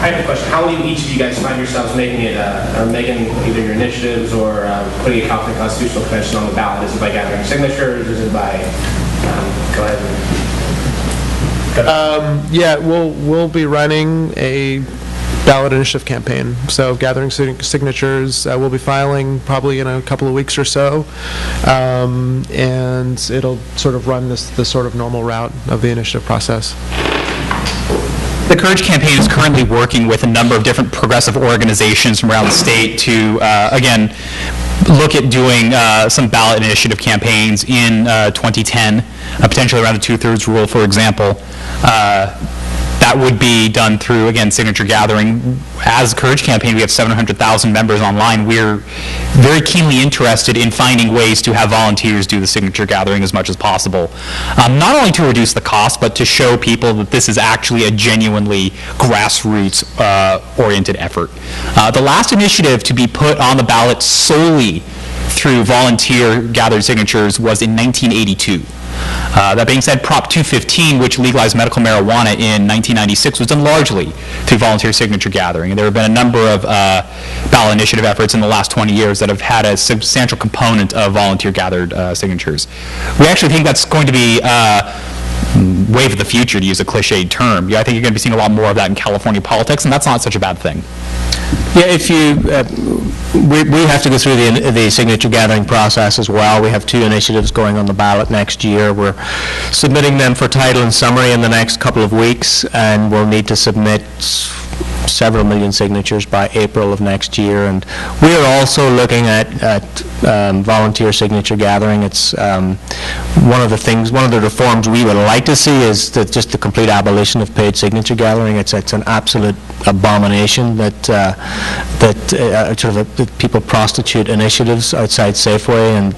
I have a question. How will each of you guys find yourselves making it, or making either your initiatives or putting a California Constitutional Convention on the ballot? Is it by gathering signatures? Is it by, go ahead. Yeah, we'll be running a ballot initiative campaign. So gathering signatures, we'll be filing probably in a couple of weeks or so, and it'll sort of run this sort of normal route of the initiative process. The Courage campaign is currently working with a number of different progressive organizations from around the state to, again, look at doing some ballot initiative campaigns in 2010, potentially around the two-thirds rule, for example. That would be done through, again, signature gathering. As Courage Campaign, we have 700,000 members online. We're very keenly interested in finding ways to have volunteers do the signature gathering as much as possible. Not only to reduce the cost, but to show people that this is actually a genuinely grassroots-oriented effort. The last initiative to be put on the ballot solely through volunteer gathered signatures was in 1982. That being said, Prop 215, which legalized medical marijuana in 1996, was done largely through volunteer signature gathering. And there have been a number of ballot initiative efforts in the last 20 years that have had a substantial component of volunteer gathered signatures. We actually think that's going to be wave of the future, to use a cliched term. Yeah, I think you're going to be seeing a lot more of that in California politics, and that's not such a bad thing. Yeah, if you, we have to go through the signature gathering process as well. We have 2 initiatives going on the ballot next year. We're submitting them for title and summary in the next couple of weeks, and we'll need to submit several million signatures by April of next year. And we are also looking at volunteer signature gathering. It's one of the reforms we would like to see is just the complete abolition of paid signature gathering. It's an absolute abomination that that people prostitute initiatives outside Safeway, and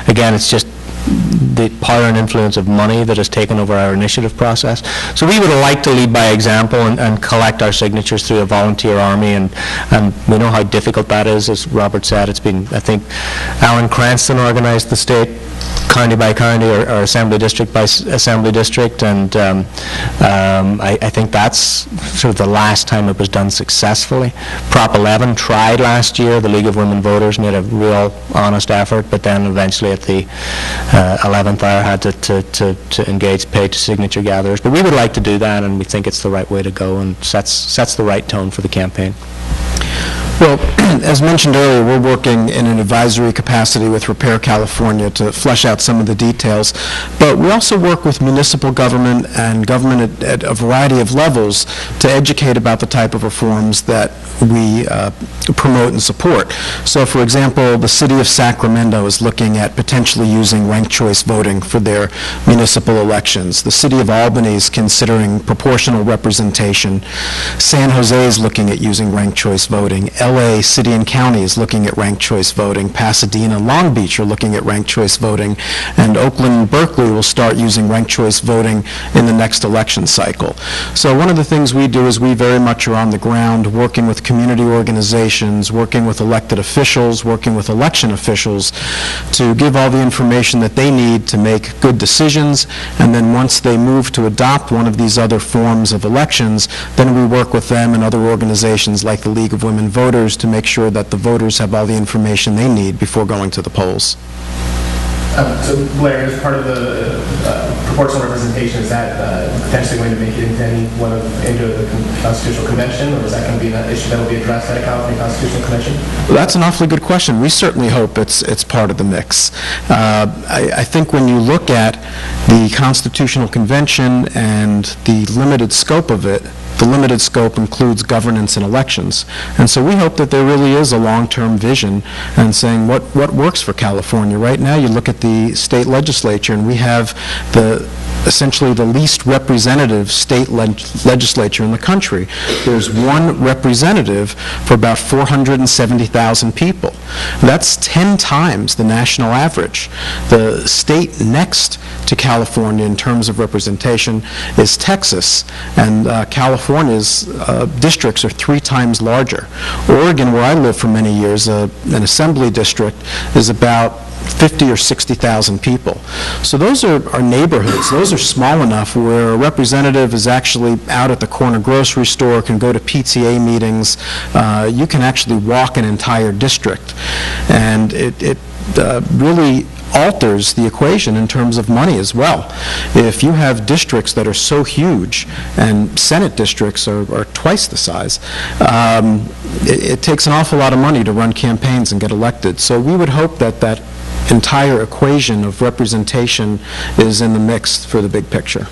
again, it's just the power and influence of money that has taken over our initiative process. So we would like to lead by example and collect our signatures through a volunteer army, and we know how difficult that is. As Robert said, it's been, I think, Alan Cranston organized the state county by county or assembly district by assembly district, and I think that's sort of the last time it was done successfully. Prop 11 tried last year. The League of Women Voters made a real honest effort, but then eventually at the 11th hour had to engage paid signature gatherers. But we would like to do that, and we think it's the right way to go and sets the right tone for the campaign. Well, as mentioned earlier, we're working in an advisory capacity with Repair California to flesh out some of the details, but we also work with municipal government and government at a variety of levels to educate about the type of reforms that we promote and support. So, for example, the city of Sacramento is looking at potentially using ranked choice voting for their municipal elections. The city of Albany is considering proportional representation. San Jose is looking at using ranked choice voting. LA City and County is looking at ranked choice voting. Pasadena and Long Beach are looking at ranked choice voting. And Oakland and Berkeley will start using ranked choice voting in the next election cycle. So one of the things we do is we very much are on the ground working with community organizations, working with elected officials, working with election officials to give all the information that they need to make good decisions. And then once they move to adopt one of these other forms of elections, then we work with them and other organizations like the League of Women Voters to make sure that the voters have all the information they need before going to the polls. So Blair, as part of the proportional representation, is that potentially going to make it into the Constitutional Convention, or is that going to be an issue that will be addressed at a California Constitutional Convention? Well, that's an awfully good question. We certainly hope it's part of the mix. I think when you look at the Constitutional Convention and the limited scope of it, the limited scope includes governance and elections. And so we hope that there really is a long-term vision and saying what works for California. Right now you look at the state legislature and we have essentially the least representative state legislature in the country. There's one representative for about 470,000 people. That's 10 times the national average. The state next to California in terms of representation is Texas, and California's districts are 3 times larger. Oregon, where I lived for many years, an assembly district is about 50 or 60,000 people. So those are neighborhoods. Those are small enough where a representative is actually out at the corner grocery store, can go to PTA meetings. You can actually walk an entire district. And it really alters the equation in terms of money as well. If you have districts that are so huge, and Senate districts are twice the size, it takes an awful lot of money to run campaigns and get elected. So we would hope that that entire equation of representation is in the mix for the big picture.